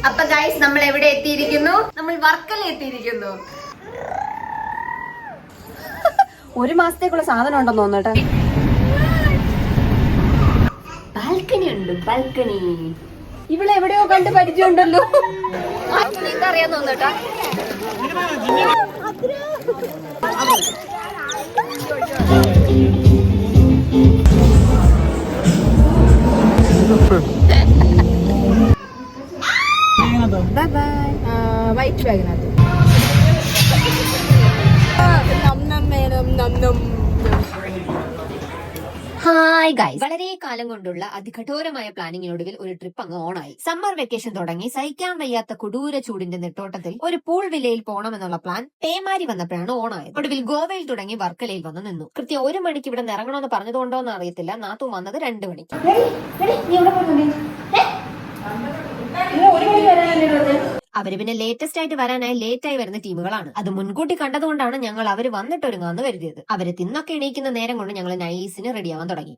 അപ്പൊ ഗൈസ് നമ്മൾ എവിടെ എത്തിയിരിക്കുന്നു? നമ്മൾ വർക്കല എത്തിയിരിക്കുന്നു. ഒരു മാസത്തേക്കുള്ള സാധനം ഉണ്ടെന്ന് തോന്നട്ടെ. ബാൽക്കണി ഉണ്ട്, ബാൽക്കണി. ഇവിടെ എവിടെയോ കണ്ട് പരിചയമുണ്ടല്ലോ. അറിയാൻ തോന്നട്ടാ. വൈറ്റ് ബാഗിനകത്ത് ഹായ് ഗൈസ്, വളരെ കാലം കൊണ്ടുള്ള അതികഠോരമായ പ്ലാനിങ്ങിനൊടുവിൽ ഒരു ട്രിപ്പ് അങ്ങ് ഓണായി. സമ്മർ വെക്കേഷൻ തുടങ്ങി സഹിക്കാൻ വയ്യാത്ത കൊടൂര ചൂടിന്റെ നെട്ടോട്ടത്തിൽ ഒരു പൂൾ വില്ലയിൽ പോകണമെന്നുള്ള പ്ലാൻ പേമാരി വന്നപ്പോഴാണ് ഓണായത്. ഒടുവിൽ ഗോവയിൽ തുടങ്ങി വർക്കലയിൽ വന്ന് നിന്നു. കൃത്യം 1 മണിക്ക് ഇവിടെ ഇറങ്ങണമെന്ന് പറഞ്ഞതുകൊണ്ടോന്ന് അറിയത്തില്ല, നാത്തു വന്നത് 2 മണിക്ക്. അവര് പിന്നെ ലേറ്റസ്റ്റ് ആയിട്ട് വരാനായി ലേറ്റായി വരുന്ന ടീമുകളാണ്. അത് മുൻകൂട്ടി കണ്ടതുകൊണ്ടാണ് ഞങ്ങൾ അവര് വന്നിട്ടൊരുങ്ങാന്ന് കരുതിയത്. അവര് തിന്നൊക്കെ എണീക്കുന്ന നേരം കൊണ്ട് ഞങ്ങൾ നൈസിന് റെഡിയാവാൻ തുടങ്ങി.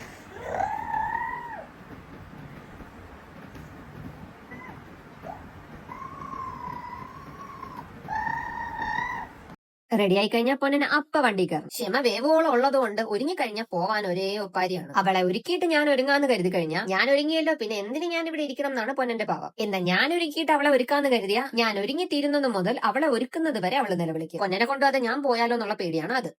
റെഡിയായി കഴിഞ്ഞാൽ പൊന്നന് അപ്പ വണ്ടി കയറും. ക്ഷമ വേവോളം ഉള്ളതുകൊണ്ട് ഒരുങ്ങിക്കഴിഞ്ഞാൽ പോവാൻ ഒരേ ഒപ്പാരിയാണ്. അവളെ ഒരുക്കിയിട്ട് ഞാൻ ഒരുങ്ങാന്ന് കരുതി കഴിഞ്ഞാൽ ഞാൻ ഒരുങ്ങിയല്ലോ, പിന്നെ എന്തിന് ഞാൻ ഇവിടെ ഇരിക്കണം എന്നാണ് പൊന്നന്റെ ഭാവം. എന്താ ഞാൻ ഒരുക്കിയിട്ട് അവളെ ഒരുക്കാന്ന് കരുതിയാ ഞാൻ ഒരുങ്ങി തീരുന്നത് മുതൽ അവളെ ഒരുക്കുന്നത് വരെ അവള് നിലവിളിക്കും. പൊന്നനെ കൊണ്ടുപോകാതെ ഞാൻ പോയാലോ എന്നുള്ള പേടിയാണ് അത്.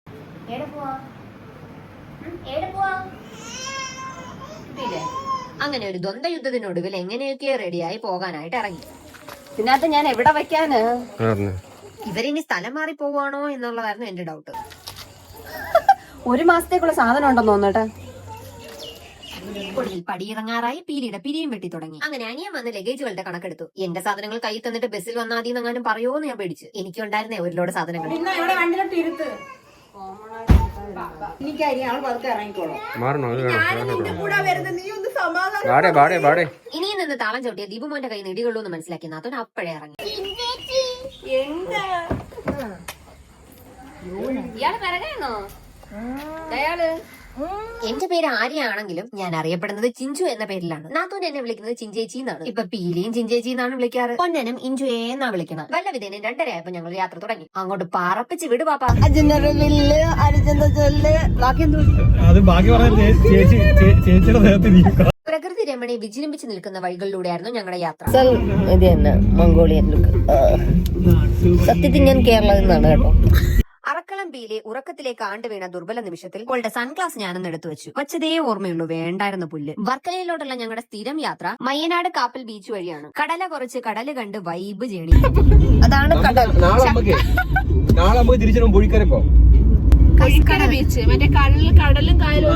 അങ്ങനെ ഒരു ദ്വന്ദ്വ യുദ്ധത്തിനൊടുവിൽ എങ്ങനെയൊക്കെയോ റെഡിയായി പോകാനായിട്ട് ഇറങ്ങി. ഇതിനകത്ത് ഞാൻ എവിടെ വെക്കാന്? ഇവരിനി സ്ഥലം മാറി പോവാണോ എന്നുള്ളതായിരുന്നു എന്റെ ഡൗട്ട്. ഒരു മാസത്തേക്കുള്ള സാധനം ഉണ്ടെന്ന് തോന്നട്ടെ. ഒടുവിൽ പടിയിറങ്ങാറായി പീലിയുടെ പിരിയും വെട്ടി തുടങ്ങി. അങ്ങനെ അനിയൻ വന്ന് ലഗേജുകളുടെ കണക്കെടുത്തു. എന്റെ സാധനങ്ങൾ കൈ തന്നിട്ട് ബസ്സിൽ വന്നാതീന്ന് എങ്ങാനും പറയുമോന്ന് ഞാൻ പേടിച്ചു. എനിക്കുണ്ടായിരുന്നേ ഒരു ലോഡ് സാധനങ്ങൾ. ഇനിയും നിന്ന് താളം ചവിട്ടിയ ദീപുമോന്റെ കൈ നെടികൊള്ളൂ എന്ന് മനസ്സിലാക്കി നാത്തോൻ അപ്പഴേ ഇറങ്ങി. ഇയാള് പിറകെയാണോ? അയാള് എന്റെ പേര് ആര്യാണെങ്കിലും ഞാൻ അറിയപ്പെടുന്നത് ചിഞ്ചു എന്ന പേരിലാണ്. നാത്തൂൻ എന്നെ വിളിക്കുന്നത് ചിഞ്ചേച്ചി എന്നാണ്. ഇപ്പൊ പീലിയും ചിഞ്ചേച്ചി എന്നാണ് വിളിക്കാറ്. പൊന്നനും ഇഞ്ചുയെ എന്നാ വിളിക്കണം. വല്ല വിധേനും 2:30 ആയപ്പോ ഞങ്ങൾ യാത്ര തുടങ്ങി. അങ്ങോട്ട് പാറപ്പിച്ച് വിട് പാപ്പ. പ്രകൃതി രമണി വിജൃംഭിച്ച് നിൽക്കുന്ന വഴികളിലൂടെയായിരുന്നു ഞങ്ങളുടെ യാത്ര. ഇത് തന്നെ മംഗോളിയൻ ലുക്ക്. സത്യത്തിൽ ഞാൻ കേരളത്തിൽ നിന്നാണ് കേട്ടോ. അറക്കളം ബീലെ ഉറക്കത്തിലേക്ക് ആണ്ട് വീണ ദുർബല നിമിഷത്തിൽ അവളുടെ സൺഗ്ലാസ് ഞാനൊന്ന് എടുത്തു വെച്ചു. വച്ചതേ ഓർമ്മയുള്ളൂ, വേണ്ടായിരുന്നു പുല്ല്. വർക്കലയിലോട്ടുള്ള ഞങ്ങളുടെ സ്ഥിരം യാത്ര മയ്യനാട് കാപ്പൽ ബീച്ച് വഴിയാണ്. കടല കുറച്ച് കടല് കണ്ട് വൈബ് ചെയ്യണി. അതാണ് കടൽ. നാളെ തിരിച്ചു പൊഴിക്കരപ്പോ ബീച്ച്, മറ്റേ കടലും കായലും.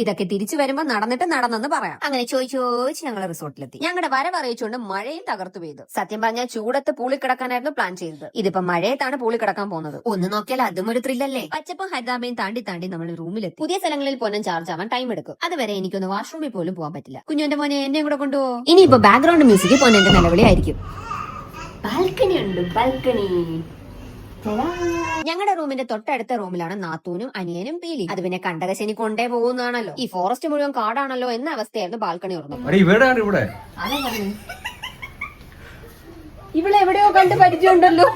ഇതൊക്കെ തിരിച്ചു വരുമ്പോ നടന്നെന്ന് പറയാം. അങ്ങനെ ചോദിച്ച് ഞങ്ങൾ റിസോർട്ടിലെത്തി. ഞങ്ങളുടെ വരവ് അറിയിച്ചുകൊണ്ട് മഴയും തകർത്തു പെയ്തു. സത്യം പറഞ്ഞാൽ ചൂടത്ത് പൂളി കിടക്കാനായിരുന്നു പ്ലാൻ ചെയ്തത്. ഇതിപ്പോ മഴയത്താണ് പൂളി കിടക്കാൻ പോകുന്നത്. ഒന്ന് നോക്കിയാൽ അതും ഒരു ത്രില്ലല്ലേ. പച്ചപ്പും ഹരിതാപയും താണ്ടി നമ്മൾ റൂമിലെത്തി. പുതിയ സ്ഥലങ്ങളിൽ പൊന്നും ചാർജ് ആവാൻ ടൈം എടുക്കും. അതുവരെ എനിക്കൊന്ന് വാഷ്റൂമിൽ പോലും പോകാൻ പറ്റില്ല. കുഞ്ഞുന്റെ മോനെ എന്നെ കൂടെ കൊണ്ടുപോകും. ഇനിയിപ്പോ ബാക്ക്ഗ്രൗണ്ട് മ്യൂസിക് പൊന്നന്റെ നിലവിളി ആയിരിക്കും. ബാൽക്കണി ഉണ്ട്, ബാൽക്കണി. ഞങ്ങളുടെ റൂമിന്റെ തൊട്ടടുത്ത റൂമിലാണ് നാത്തൂനും അനിയനും പീലി. അത് പിന്നെ കണ്ടകശനി കൊണ്ടേ പോകുന്നതാണല്ലോ. ഈ ഫോറസ്റ്റ് മുഴുവൻ കാടാണല്ലോ എന്ന അവസ്ഥയായിരുന്നു ബാൽക്കണി ഉറങ്ങുന്നത്. ഇവിടെ എവിടെയോ കണ്ട് പരിചയമുണ്ടല്ലോ.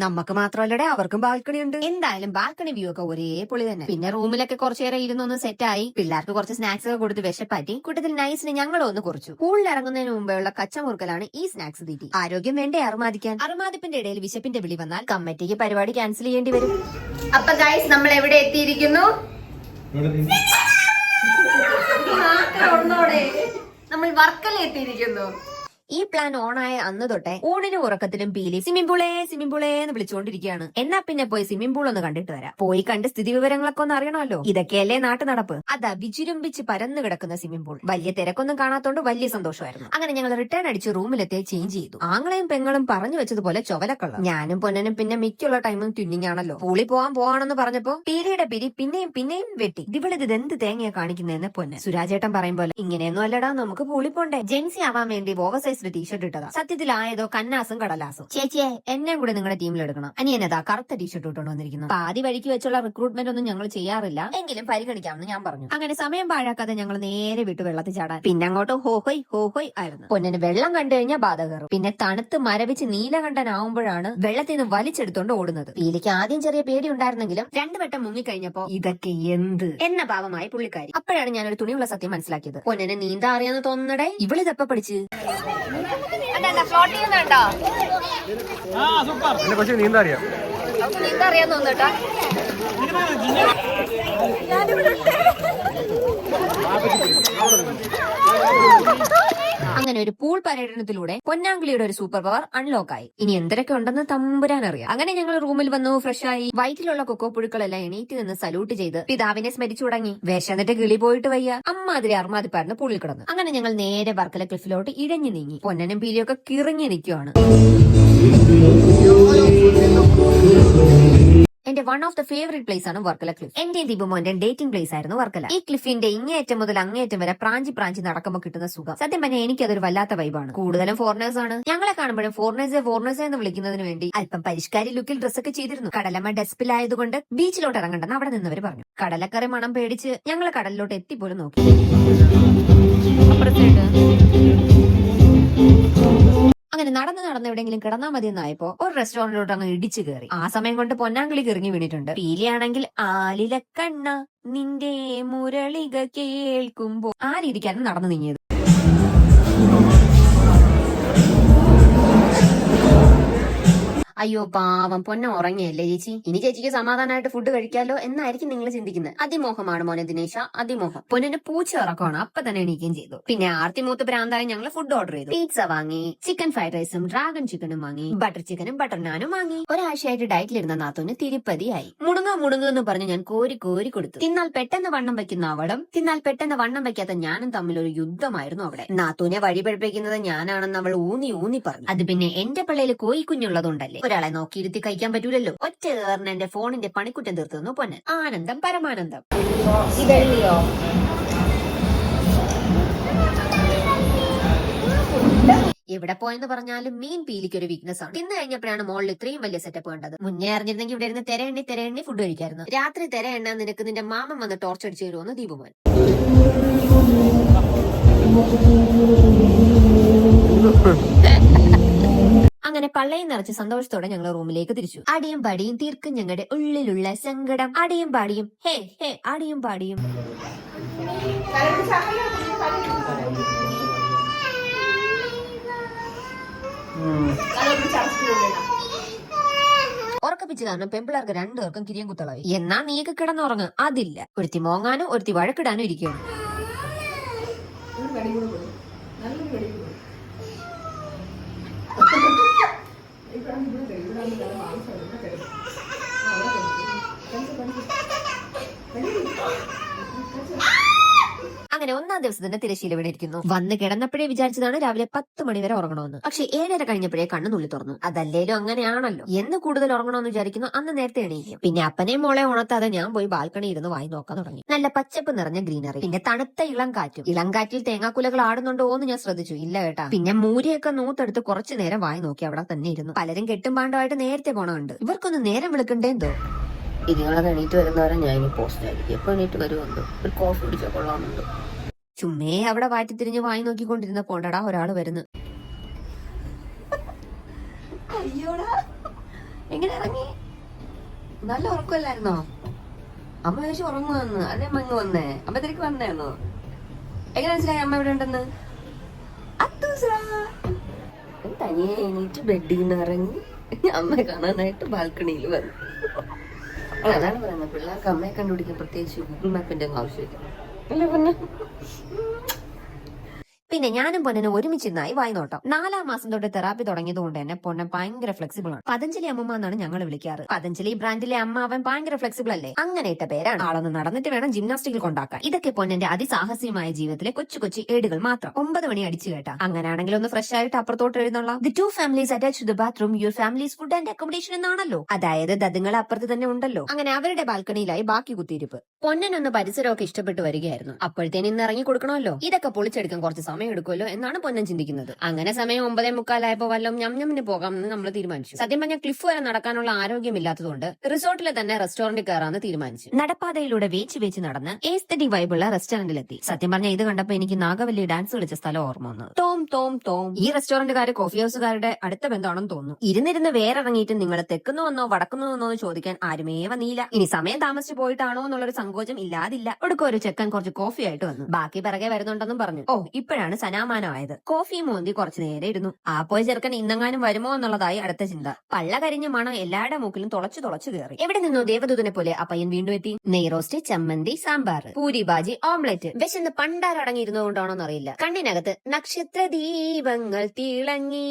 നമുക്ക് മാത്രമല്ലടെ അവർക്കും ബാൽക്കണി ഉണ്ട്. എന്തായാലും ബാൽക്കണി വ്യൂ ഒക്കെ ഒരേ പൊളി തന്നെ. പിന്നെ റൂമിലൊക്കെ കുറച്ചേറെ ഇരുന്നൊന്ന് സെറ്റായി. പിള്ളേർക്ക് കുറച്ച് സ്നാക്സ് ഒക്കെ കൊടുത്ത് വിശപ്പാറ്റി. കൂട്ടത്തിൽ നൈസിന് ഞങ്ങളും ഒന്ന് കുറച്ചു. പൂളിൽ ഇറങ്ങുന്നതിന് മുമ്പേയുള്ള കച്ചമുറുക്കലാണ് ഈ സ്നാക്സ് തീറ്റി. ആരോഗ്യം വേണ്ടേ അറുമാദിക്കാൻ. അറുമാദിപ്പിന്റെ ഇടയിൽ വിശപ്പിന്റെ വിളി വന്നാൽ കമ്മിറ്റിക്ക് പരിപാടി ക്യാൻസൽ ചെയ്യേണ്ടി വരും. അപ്പൊ ഗൈസ് നമ്മൾ എവിടെ എത്തിയിരിക്കുന്നു? നമ്മൾ വർക്കല എത്തിയിരിക്കുന്നു. ഈ പ്ലാൻ ഓണായ അന്ന് തൊട്ടേ ഊണിനും ഉറക്കത്തിലും പീലി സ്വിമ്മിംഗ് പൂളേ എന്ന് വിളിച്ചുകൊണ്ടിരിക്കുകയാണ്. എന്നാ പിന്നെ പോയി സ്വിമ്മിംഗ് പൂൾ ഒന്ന് കണ്ടിട്ട് വരാം. പോയി കണ്ട് സ്ഥിതി വിവരങ്ങളൊക്കെ ഒന്ന് അറിയണമല്ലോ. ഇതൊക്കെയല്ലേ നാട്ടു നടപ്പ്. അതാ വിജൃംഭിച്ച് പരന്നു കിടക്കുന്ന സ്വിമ്മിംഗ് പൂൾ. വലിയ തിരക്കൊന്നും കാണാത്തോണ്ട് വലിയ സന്തോഷമായിരുന്നു. അങ്ങനെ ഞങ്ങൾ റിട്ടേൺ അടിച്ച് റൂമിലെത്തി ചേഞ്ച് ചെയ്തു. ആങ്ങളെയും പെങ്ങളും പറഞ്ഞു വെച്ചതുപോലെ ചൊവലക്കള്ള. ഞാനും പൊന്നനും പിന്നെ മിക്കുള്ള ടൈമും ട്വിന്നിങ് ആണല്ലോ. പൂളി പോവാണെന്ന് പറഞ്ഞപ്പോ പീലിയുടെ പിരി പിന്നെയും വെട്ടി. ഇവളിത് എന്ത് തേങ്ങയാ കാണിക്കുന്നതെന്ന് പൊന്നൻ. സുരാജേട്ടൻ പറയും പോലെ ഇങ്ങനെയൊന്നും അല്ലടാ, നമുക്ക് പൂളി പോണ്ടേ. ജെൻസി ആവാൻ വേണ്ടി ഓവർ സൈസ് കസ്റ്റമൈസ്ഡ് ടീഷർട്ട് ഇട്ടതാ. സത്യത്തിലായതോ കന്നാസും കടലാസും. ചേച്ചിയെ എന്നെ കൂടെ നിങ്ങളുടെ ടീമിൽ എടുക്കണം. അനിയനതാ കറുത്ത ടീഷർട്ട് ഇട്ടുകൊണ്ട് വന്നിരിക്കുന്നു. പാതി വഴിക്ക് വെച്ചുള്ള റിക്രൂട്ട്മെന്റ് ഒന്നും ഞങ്ങൾ ചെയ്യാറില്ല, എങ്കിലും പരിഗണിക്കാമെന്ന് ഞാൻ പറഞ്ഞു. അങ്ങനെ സമയം പാഴാക്കാതെ ഞങ്ങൾ നേരെ വിട്ടു വെള്ളത്തിൽ ചാടാൻ. പിന്നെ അങ്ങോട്ട് ഹോഹോയ് ആയിരുന്നു. പൊന്നിന് വെള്ളം കണ്ടു കഴിഞ്ഞാൽ ബാധ കയറും. പിന്നെ തണുത്ത് മരവിച്ച് നീലകണ്ഠനാവുമ്പോഴാണ് വെള്ളത്തിൽ നിന്ന് വലിച്ചെടുത്തോണ്ട് ഓടുന്നത്. പീലിക്ക് ആദ്യം ചെറിയ പേടി ഉണ്ടായിരുന്നെങ്കിലും 2 വട്ടം മുങ്ങിക്കഴിഞ്ഞപ്പോ ഇതൊക്കെ എന്ത് എന്ന ഭാവമായി പുള്ളിക്കാരി. അപ്പോഴാണ് ഞാനൊരു തുണിയുള്ള സത്യം മനസ്സിലാക്കിയത്. പൊന്നിനെ നീന്താ അറിയാന്ന് തോന്നുന്നടേ. ഇവളിതെപ്പ പഠിച്ച് ഫ്ലോട്ട് ചെയ്യുന്നുണ്ടോ? പക്ഷെ നീന്താ അറിയാം. നീന്താ അറിയാന്ന് തോന്നുന്നുട്ടോ. അങ്ങനെ ഒരു പൂൾ പര്യടനത്തിലൂടെ പൊന്നാങ്കുളിയുടെ ഒരു സൂപ്പർ പവർ അൺലോക്ക് ആയി. ഇനി എന്തൊക്കെ ഉണ്ടെന്ന് തമ്പുരാൻ അറിയാം. അങ്ങനെ ഞങ്ങൾ റൂമിൽ വന്നു, ഫ്രഷായി. വയറ്റിലുള്ള കൊക്കോ പുഴുക്കളെല്ലാം എണീറ്റ് നിന്ന് സല്യൂട്ട് ചെയ്ത് പിതാവിനെ സ്മരിച്ചു തുടങ്ങി. വിശന്നിട്ട് കിളി പോയിട്ട് വയ്യ, അമ്മാതിരി അർമാതിപ്പായിരുന്നു പുള്ളിൽ കിടന്നു. അങ്ങനെ ഞങ്ങൾ നേരെ വർക്കല ക്ലിഫിലോട്ട് ഇഴഞ്ഞു നീങ്ങി. പൊന്നനും പീലിയൊക്കെ കിറങ്ങി നിൽക്കുവാണ്. എന്റെ one of the favourite place ആണ് വർക്കല ക്ലിഫ്. എന്റെ ദീപുമോന്റെ ഡേറ്റിംഗ് പ്ലേസ് ആയിരുന്നു വർക്കല. ഈ ക്ലിഫിന്റെ ഇങ്ങേയറ്റം മുതൽ അങ്ങേയറ്റം വരെ പ്രാഞ്ചി നടക്കുമ്പോൾ കിട്ടുന്ന സുഖം സത്യം പറഞ്ഞാൽ എനിക്കതൊരു വല്ലാത്ത വൈബാണ്. കൂടുതലും ഫോറിനേഴ്സ് ആണ്. ഞങ്ങളെ കാണുമ്പോഴും ഫോറിനേഴ്സ് എന്ന് വിളിക്കുന്നതിന് വേണ്ടി അല്പം പരിഷ്കാരി ലുക്കിൽ ഡ്രസ്സൊക്കെ ചെയ്തിരുന്നു. കടലമ്മ ഡെസ്പിലായതുകൊണ്ട് ബീച്ചിലോട്ട് ഇറങ്ങണ്ടെന്ന് അവിടെ നിന്നവർ പറഞ്ഞു. കടലക്കറി മണം പേടിച്ച് ഞങ്ങൾ കടലിലോട്ട് എത്തിപ്പോലും നോക്കി. അങ്ങനെ നടന്ന് എവിടെയെങ്കിലും കിടന്നാൽ മതി എന്നായപ്പോ ഒരു റെസ്റ്റോറന്റിലോട്ട് അങ്ങ് ഇടിച്ചു കയറി. ആ സമയം കൊണ്ട് പൊന്നാങ്കളി കിറങ്ങി വീണിട്ടുണ്ട്. പീലിയാണെങ്കിൽ ആലില കണ്ണ നിന്റെ മുരളിക കേൾക്കുമ്പോ ആ രീതിക്കായിരുന്നു നടന്നു നീങ്ങിയത്. അയ്യോ പാവം പൊന്ന ഉറങ്ങിയല്ലേ ചേച്ചി. ഇനി ചേച്ചിക്ക് സമാധാനമായിട്ട് ഫുഡ് കഴിക്കാലോ എന്നായിരിക്കും നിങ്ങൾ ചിന്തിക്കുന്നത്. അതിമോഹമാണ് മോനെ ദിനേശ, അതിമോഹം. പൊന്നിന് പൂച്ച ഇറക്കമാണ്. അപ്പൊ തന്നെ എണീക്കുകയും ചെയ്തു. പിന്നെ ആർത്തി മൂത്ത് ഭ്രാന്തായി ഞങ്ങൾ ഫുഡ് ഓർഡർ ചെയ്തു. പിസ്സ വാങ്ങി, ചിക്കൻ ഫ്രൈഡ് റൈസും ഡ്രാഗൺ ചിക്കനും വാങ്ങി, ബട്ടർ ചിക്കനും ബട്ടർ നാനും വാങ്ങി. ഒരാഴ്ചയായിട്ട് ഡയറ്റിലിരുന്ന നാത്തൂന് തിരുപ്പതിയായി. മുടുങ്ങ എന്ന് പറഞ്ഞ് ഞാൻ കോരി കൊടുത്തു. തിന്നാൽ പെട്ടെന്ന് വണ്ണം വെക്കുന്ന അവളും തിന്നാൽ പെട്ടെന്ന് വണ്ണം വെക്കാത്ത ഞാനും തമ്മിൽ ഒരു യുദ്ധമായിരുന്നു അവിടെ. നാത്തൂനെ വഴി പഠിപ്പിക്കുന്നത് ഞാനാണെന്ന് അവൾ ഊന്നി പറഞ്ഞു. അത് പിന്നെ എന്റെ പിള്ളയിൽ കോയിക്കുഞ്ഞുള്ളതുകൊണ്ടല്ലേ. ഒരാളെ നോക്കിയിരുത്തി കഴിക്കാൻ പറ്റൂലല്ലോ. ഒറ്റ കയറിന് എന്റെ ഫോണിന്റെ പണിക്കുറ്റം തീർത്തുന്നു പൊന്നൻ. ആനന്ദം പരമാനന്ദം. വെള്ളിയോ എവിടെ പോയെന്ന് പറഞ്ഞാലും മീൻ പീലിക്ക് ഒരു വീക്ക്നെസ് ആണ്. തിന്നു കഴിഞ്ഞപ്പോഴാണ് മോളിൽ ഇത്രയും വലിയ സെറ്റപ്പ് കണ്ടത്. മുന്നേ അറിഞ്ഞിരുന്നെങ്കിൽ ഇവിടെ ഇരുന്ന് തെരയെണ്ണി ഫുഡ് കഴിക്കായിരുന്നു. രാത്രി തെരയെണ്ണ നിനക്ക് നിന്റെ മാമൻ വന്ന് ടോർച്ച് അടിച്ചു തരുമെന്ന് ദീപുമോൻ. അങ്ങനെ പള്ളയും നിറച്ച് സന്തോഷത്തോടെ ഞങ്ങൾ റൂമിലേക്ക് തിരിച്ചു. അടിയും പാടിയും തീർക്കും ഞങ്ങളുടെ ഉള്ളിലുള്ള സങ്കടം. അടിയും പാടിയും ഹേ അടിയും പാടിയും. ഉറക്കപ്പിച്ച് കാരണം പെമ്പിളാർക്ക് 2 പേർക്കും കിരിയം കുത്തളായി. എന്നാ നീക്ക് കിടന്നുറങ്ങ്. അതില്ല. ഒരുത്തി മോങ്ങാനും ഒരുത്തി വഴക്കിടാനും ഇരിക്കുകയാണ്. അങ്ങനെ 1-ാം ദിവസത്തിന്റെ തിരശ്ശീല വീണിരിക്കുന്നു. വന്ന് കിടന്നപ്പോഴേ വിചാരിച്ചതാണ് രാവിലെ 10 മണി വരെ ഉറങ്ങണമെന്ന്. പക്ഷെ 7:30 കഴിഞ്ഞപ്പോഴേ കണ്ണു നുള്ളി തുറന്നു. അതല്ലേലും അങ്ങനെയാണല്ലോ. എന്ന് കൂടുതൽ ഉറങ്ങണമെന്ന് വിചാരിക്കുന്നു അന്ന് നേരത്തെ എണീക്കും. പിന്നെ അപ്പനെയും മോളെ ഉണർത്താതെ ഞാൻ പോയി ബാൽക്കണി ഇരുന്ന് വായി നോക്കാൻ തുടങ്ങി. നല്ല പച്ചപ്പ് നിറഞ്ഞ ഗ്രീനറി, പിന്നെ തണുത്ത ഇളം കാറ്റും. ഇളം കാറ്റിൽ തേങ്ങാക്കുലകൾ ആടുന്നുണ്ടോ എന്ന് ഞാൻ ശ്രദ്ധിച്ചു. ഇല്ല കേട്ടാ. പിന്നെ മൂരിയൊക്കെ നൂത്തെടുത്ത് കുറച്ചു നേരം വായി നോക്കി അവിടെ തന്നെ ഇരുന്നു. പലരും കെട്ടും പാണ്ടമായിട്ട് നേരത്തെ പോണുണ്ട്. ഇവർക്കൊന്ന് നേരം വിളിക്കണ്ടേന്തോ. ഇതിങ്ങളൊക്കെ എണീറ്റ് വരുന്നവരെ ഞാൻ ഇനി പോസ്റ്റ് ആയിരിക്കും. എപ്പോ എണീറ്റ് വരുമല്ലോ. ഒരു കോഫി കുടിച്ചാൽ കൊള്ളാമെന്നുണ്ട്. ചുമ്മേ അവിടെ വാറ്റി തിരിഞ്ഞ് വായി നോക്കിക്കൊണ്ടിരുന്ന പോണ്ടടാ ഒരാള് വരുന്നു. അയ്യോടാ എങ്ങനെ ഇറങ്ങി? നല്ല ഉറക്കമല്ലായിരുന്നോ? അമ്മ ചോദിച്ചു ഉറങ്ങുവന്ന്. അതെ അമ്മ ഇങ്ങ് വന്നേ. അമ്മ തിരക്ക് വന്നേന്നോ? എങ്ങനെ മനസ്സിലായി അമ്മ ഇവിടെ ഉണ്ടെന്ന്? തനിയെ എണീറ്റ് ബെഡിൽ നിന്ന് ഇറങ്ങി അമ്മയെ കാണാനായിട്ട് ബാൽക്കണിയിൽ വന്നു. അതാണ് പറയുന്നത്, പിള്ളേർക്ക് അമ്മയെ കണ്ടുപിടിക്കാൻ പ്രത്യേകിച്ച് ഗൂഗിൾ മാപ്പിന്റെ ഒന്നും ആവശ്യമില്ല. അല്ലേ പിന്നെ പിന്നെ ഞാനും പൊന്നനും ഒരുമിച്ചിരുന്നായി വായി നോട്ടം. 4-ാം മാസം തൊട്ട് തെറാപ്പി തുടങ്ങിയത് കൊണ്ട് തന്നെ പൊന്നൻ ഭയങ്കര ഫ്ലെക്സിബിൾ ആണ്. പതഞ്ജലി അമ്മ എന്നാണ് ഞങ്ങൾ വിളിക്കാറ്. പതഞ്ജലി ബ്രാൻഡിലെ അമ്മ അവൻ ഭയങ്കര ഫ്ലെക്സിബിൾ അല്ലേ. അങ്ങനെ ഇട്ട പേരാണ്. ആളൊന്ന് നടന്നിട്ട് വേണം ജിംനാസ്റ്റിക്കിൽ കൊണ്ടാക്കാൻ. ഇതൊക്കെ പൊന്നന്റെ അതിസാഹസ്യമായ ജീവിതത്തിലെ കൊച്ചു ഏടുകൾ മാത്രം. 9 മണി അടിച്ചു കേട്ടാ. അങ്ങനെയാണെങ്കിൽ ഒന്ന് ഫ്രഷ് ആയിട്ട് അപ്പുറത്തോട്ട് എഴുന്നള്ള. The 2 families attached to the bathroom, your family's food and accommodation എന്നാണല്ലോ. അതായത് ദതുങ്ങൾ അപ്പുറത്ത് തന്നെ ഉണ്ടല്ലോ. അങ്ങനെ അവരുടെ ബാൽക്കണിയിലായി ബാക്കി കുത്തിയിരിപ്പ്. പൊന്നനൊന്ന് പരിസരമൊക്കെ ഇഷ്ടപ്പെട്ട് വരികയായിരുന്നു. അപ്പോഴത്തേന് ഇന്ന് ഇറങ്ങി കൊടുക്കണമല്ലോ. ഇതൊക്കെ പൊളിച്ചെടുക്കാൻ കുറച്ച് സമയം സമയം എടുക്കുമല്ലോ എന്നാണ് പൊന്നൻ ചിന്തിക്കുന്നത്. അങ്ങനെ സമയം 9:45 വല്ലതും ഞമ്ഞമ്മിന് പോകാമെന്ന് നമ്മൾ തീരുമാനിച്ചു. സത്യം പറഞ്ഞാൽ ക്ലിഫ് വരെ നടക്കാനുള്ള ആരോഗ്യമില്ലാത്തതുകൊണ്ട് റിസോർട്ടിലെ തന്നെ റെസ്റ്റോറന്റിൽ കയറാന്ന് തീരുമാനിച്ചു. നടപ്പാതയിലൂടെ വേച്ച് നടന്ന് ഏസ്തറ്റിക് വൈബുള്ള റെസ്റ്റോറന്റിലെത്തി. സത്യം പറഞ്ഞാൽ ഇത് കണ്ടപ്പോ എനിക്ക് നാഗവല്ലി ഡാൻസ് കളിച്ച സ്ഥലം ഓർമ്മ വന്നത്. തോം തോം തോം. ഈ റെസ്റ്റോറന്റുകാര് കോഫി ഹൗസുകാരുടെ അടുത്ത ബന്ധമാണെന്ന് തോന്നുന്നു. ഇരുന്നിരുന്ന് വേറിറങ്ങിയിട്ട് നിങ്ങൾ തെക്കുന്നുവെന്നോ വടക്കുന്നുവെന്നോ എന്ന് ചോദിക്കാൻ ആരുമേ വന്നില്ല. ഇനി സമയം താമസിച്ചു പോയിട്ടാണോ എന്നുള്ളൊരു സങ്കോചം ഇല്ലാതില്ല. ഒടുക്കം ഒരു ചെക്കൻ കുറച്ച് കോഫി ആയിട്ട് വന്നു. ബാക്കി പിറകെ വരുന്നുണ്ടെന്നും പറഞ്ഞു. ഓ, ഇപ്പോഴാണ് സനാമാനമായത്. കോഫി മോന്തി കുറച്ചു നേരെ ഇരുന്നു. ആ പോയ ചെറുക്കൻ ഇന്നെങ്ങാനും വരുമോ എന്നുള്ളതായി അടുത്ത ചിന്ത. പള്ള കരിഞ്ഞ മണം എല്ലാവരുടെ മൂക്കിലും തുളച്ചു കയറി. എവിടെ നിന്നോ ദേവദൂതനെ പോലെ ആ പയ്യൻ വീണ്ടും എത്തി. നെയ് റോസ്റ്റ്, ചമ്മന്തി, സാമ്പാർ, പൂരി ബാജി, ഓംലെറ്റ്. വിശന്ന് പണ്ടാരടങ്ങിയിരുന്നതുകൊണ്ടാണോന്ന് അറിയില്ല, കണ്ണിനകത്ത് നക്ഷത്ര ദീപങ്ങൾ തിളങ്ങി.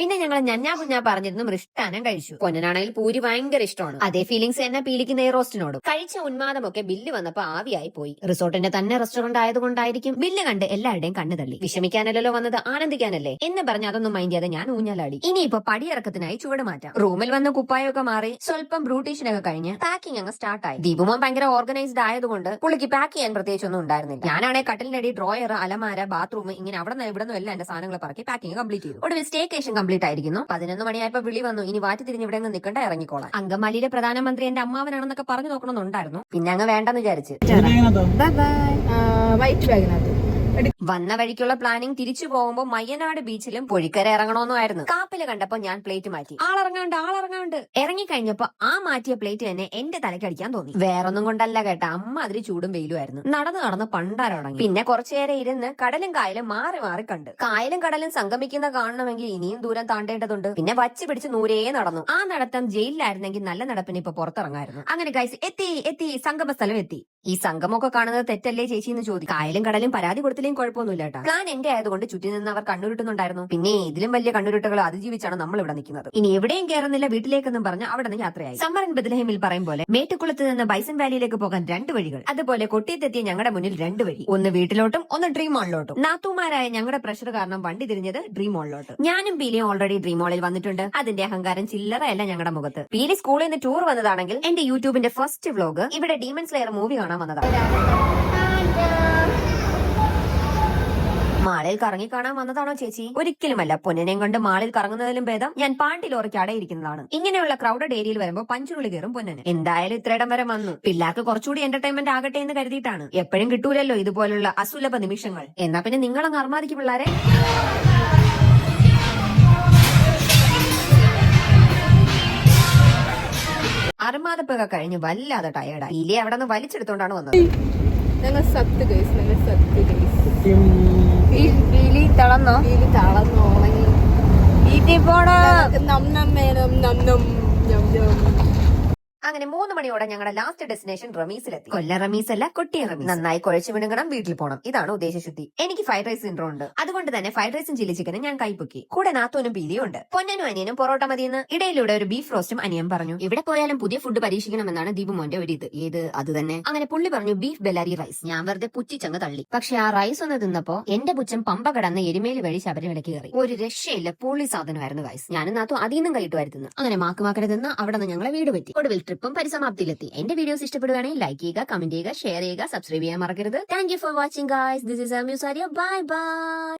പിന്നെ ഞങ്ങൾ ഞഞ്ഞാ കുഞ്ഞാ പറഞ്ഞിരുന്നു മൃഷ്ടാനം കഴിച്ചു. പൊന്നനാണെങ്കിൽ പൂരി ഭയങ്കര ഇഷ്ടമാണ്. അതേ ഫീലിംഗ്സ് തന്നെ പീലിക്ക് നെയ് റോസ്റ്റിനോടും. കഴിച്ച ഉന്മാദമൊക്കെ ബില്ല് വന്നപ്പോ ആവിയായി പോയി. റിസോർട്ടിന്റെ തന്നെ റെസ്റ്റോറന്റ് ആയതുകൊണ്ടായിരിക്കും ബില്ല് കണ്ട് എല്ലാവരുടെയും കണ്ണു തള്ളി. വിഷമിക്കാനല്ലോ വന്നത്, ആനന്ദിക്കാനല്ലേ എന്ന് പറഞ്ഞ് അതൊന്നും മൈൻഡ് ചെയ്യാതെ ഞാൻ ഊഞ്ഞാലാടി. ഇനിയിപ്പോ പടിയിറക്കത്തിനായി ചുവട് മാറ്റാം. റൂമിൽ വന്ന് കുപ്പായൊക്കെ മാറി സ്വല്പം ബ്രൂട്ടീഷനൊക്കെ കഴിഞ്ഞ് പാക്കിംഗ് അങ്ങ് സ്റ്റാർട്ടായി. ദീപുമോൻ ഭയങ്കര ഓർഗനൈസ്ഡ് ആയതുകൊണ്ട് പുള്ളിക്ക് പാക്ക് ചെയ്യാൻ പ്രത്യേകിച്ചൊന്നും ഉണ്ടായിരുന്നില്ല. ഞാനാണെ കട്ടിലിനടി ഡ്രോയർ, അലമാര, ബാത്റൂം ഇങ്ങനെ അവിടെ നിന്ന് ഇവിടെ നിന്നും എല്ലാം എന്റെ സാധനങ്ങൾ പറക്കി പാക്കിംഗ് കംപ്ലീറ്റ് ചെയ്തു. ഒടുവിൽ സ്റ്റേക്കേഷൻ കംപ്ലീറ്റ് ആയിരിക്കുന്നു. 11 മണിയായപ്പോ വിളി വന്നു, ഇനി വാറ്റി തിരിഞ്ഞ് ഇവിടെ നിൽക്കണ്ട, ഇറങ്ങിക്കോളാം. അങ്കമാലിയിലെ പ്രധാനമന്ത്രി എന്റെ അമ്മാവനാണെന്നൊക്കെ പറഞ്ഞു നോക്കണമെന്നുണ്ടായിരുന്നു. പിന്നെ അങ്ങ് വേണ്ടെന്ന് വിചാരിച്ചു. വൈറ്റ് ബാഗിനകത്ത് വന്ന വഴിക്കുള്ള പ്ലാനിങ് തിരിച്ചു പോകുമ്പോ മയ്യനാട് ബീച്ചിലും പൊഴിക്കര ഇറങ്ങണമെന്നായിരുന്നു. കാപ്പില് കണ്ടപ്പോ ഞാൻ പ്ലേറ്റ് മാറ്റി. ആളിറങ്ങാണ്ട് ഇറങ്ങിക്കഴിഞ്ഞപ്പോ ആ മാറ്റിയ പ്ലേറ്റ് തന്നെ എന്റെ തലക്കടിക്കാൻ തോന്നി. വേറൊന്നും കൊണ്ടല്ല കേട്ടാ, അമ്മ അതിരി ചൂടും വെയിലുമായിരുന്നു. നടന്ന് പണ്ടാരടങ്ങി. പിന്നെ കുറച്ചുനേരം ഇരുന്ന് കടലും കായലും മാറി മാറി കണ്ട്. കായലും കടലും സംഗമിക്കുന്ന കാണണമെങ്കിൽ ഇനിയും ദൂരം താണ്ടേണ്ടതുണ്ട്. പിന്നെ വച്ച് പിടിച്ച് നൂരേ നടന്നു. ആ നടത്തം ജയിലിലായിരുന്നെങ്കിൽ നല്ല നടപ്പിന് ഇപ്പൊ പുറത്തിറങ്ങായിരുന്നു. അങ്ങനെ ഗൈസ് എത്തി സംഗമ സ്ഥലം എത്തി. ഈ സംഗമൊക്കെ കാണുന്നത് തെറ്റല്ലേ ചേച്ചി എന്ന് ചോദിക്കും. കായലും കടലും പരാതി കൊടുത്തില്ലെങ്കിൽ കുഴപ്പമൊന്നുമില്ല കേട്ടോ. പ്ലാൻ എന്റെ ആയതുകൊണ്ട് ചുറ്റി നിന്ന് അവർ കണ്ണുരുട്ടുന്നുണ്ടായിരുന്നു. പിന്നെ ഇതിലും വലിയ കണ്ണുരുട്ടുകൾ അതിജീവിച്ചാണ് നമ്മൾ ഇവിടെ നിൽക്കുന്നത്. ഇനി എവിടെയും കയറുന്നില്ല വീട്ടിലേക്കെന്നും പറഞ്ഞ് അവിടെ നിന്ന് യാത്രയായി. സമ്മർ ഇൻ ബെത്ലഹേമിൽ പറയും പോലെ മേട്ടുകുളത്ത് നിന്ന് ബൈസൺ വാലിയിലേക്ക് പോകാൻ 2 വഴികൾ. അതുപോലെ കൊട്ടിയത്തെത്തിയ ഞങ്ങളുടെ മുന്നിൽ 2 വഴി. ഒന്ന് വീട്ടിലോട്ടും ഒന്ന് ഡ്രീം മോളിലോട്ടും. നാത്തൂമാരായ ഞങ്ങളുടെ പ്രഷർ കാരണം വണ്ടി തിരിഞ്ഞത് ഡ്രീം മോളിലോട്ട്. ഞാനും പീലിയും ഓൾറെഡി ഡ്രീം മോളിൽ വന്നിട്ടുണ്ട്. അതിന്റെ അഹങ്കാരം ചില്ലറയല്ല ഞങ്ങളുടെ മുഖത്ത്. പീലി സ്കൂളിൽ നിന്ന് ടൂർ വന്നതാണെങ്കിൽ എന്റെ യൂട്യൂബിന്റെ ഫസ്റ്റ് വ്ലോഗ് ഇവിടെ ഡീമൺ സ്ലെയർ മൂവി കാണാൻ വന്നതാണ്. മാളിൽ കറങ്ങി കാണാൻ വന്നതാണോ ചേച്ചി? ഒരിക്കലുമല്ല. പൊന്നിനെയും കൊണ്ട് മാളിൽ കറങ്ങുന്നതിലും ഭേദം ഞാൻ പാണ്ടി ലോറിക്ക് അടയിരിക്കുന്നതാണ്. ഇങ്ങനെയുള്ള ക്രൗഡഡ് ഏരിയയിൽ വരുമ്പോൾ പഞ്ചുരുളി കയറും പൊന്നന്. എന്തായാലും ഇത്രയിടം വരെ വന്നു. പിള്ളേർക്ക് കുറച്ചുകൂടി എന്റർടൈൻമെന്റ് ആകട്ടെ എന്ന് കരുതിയിട്ടാണ്. എപ്പോഴും കിട്ടൂലല്ലോ ഇതുപോലുള്ള അസുലഭ നിമിഷങ്ങൾ. എന്നാ പിന്നെ നിങ്ങളങ്ങ് അർമാദിക്കും പിള്ളേരെ. അർമാദപ്പൊക്കെ കഴിഞ്ഞ് വല്ലാതെ ടയേർഡായി. ഇല്ലേ അവിടെ നിന്ന് വലിച്ചെടുത്തോണ്ടാണ് വന്നത്. ഞങ്ങൾ സത്ത് ഗൈസ് തളന്നോ ഉണങ്ങി നം വേണം നം. അങ്ങനെ 3 മണിയോടെ ഞങ്ങളുടെ ലാസ്റ്റ് ഡെസ്റ്റിനേഷൻ റമീസിലെത്തി. കൊല്ല റമീസ് അല്ല, കൊട്ടിയ റമീസ്. നന്നായി കുഴച്ചു മിണുങ്ങണം, വീട്ടിൽ പോകണം. ഇതാണ് ഉദ്ദേശശുദ്ധി. എനിക്ക് ഫ്രൈഡ് റൈസ് സിൻഡ്രോം ഉണ്ട്. അതുകൊണ്ട് തന്നെ ഫ്രൈഡ് റൈസും ചില്ലി ചിക്കനും ഞാൻ കൈപ്പൊക്കി. കൂടെ നാത്തൂനും പീലിയും ഉണ്ട്. പൊന്നനും അനിയനും പൊറോട്ട മതിയെന്ന് ഇടയിലൂടെ ഒരു ബീഫ് റോസ്റ്റും അനിയൻ പറഞ്ഞു. ഇവിടെ പോയാലും പുതിയ ഫുഡ് പരീക്ഷിക്കണമെന്നാണ് ദീപുമോന്റെ ഒരു ഏത് അത് തന്നെ. അങ്ങനെ പുള്ളി പറഞ്ഞു ബീഫ് ബെല്ലാരി റൈസ്. ഞാൻ വെറുതെ പുച്ചിച്ചങ്ങ് തള്ളി. പക്ഷെ ആ റൈസ് ഒന്ന് തിന്നപ്പോ എന്റെ പുച്ഛം പമ്പ കടന്ന് എരുമേലി വഴി ശബരിമലയ്ക്ക് കയറി. ഒരു രക്ഷയില്ല, പുള്ളി സാധനമായിരുന്നു ഗൈസ്. ഞാനും നാത്തു അതിൽ നിന്നും കൈട്ടുമായിരുന്നു. അങ്ങനെ മാക്കുമാക്കരെ തിന്ന് അവിടെ നിന്ന് ഞങ്ങളെ വീട് പറ്റി. ഒടുവിൽ ട്രിപ്പും പരിസമാപ്തിയിലെത്തി. എന്റെ വീഡിയോസ് ഇഷ്ടപ്പെടുകയാണെങ്കിൽ ലൈക്ക് ചെയ്യുക, കമന്റ് ചെയ്യുക, ഷെയർ ചെയ്യുക, സബ്സ്ക്രൈബ് ചെയ്യാൻ മറക്കരുത്. Thank you for watching guys. This is അമ്യൂസാരിയ. Bye by.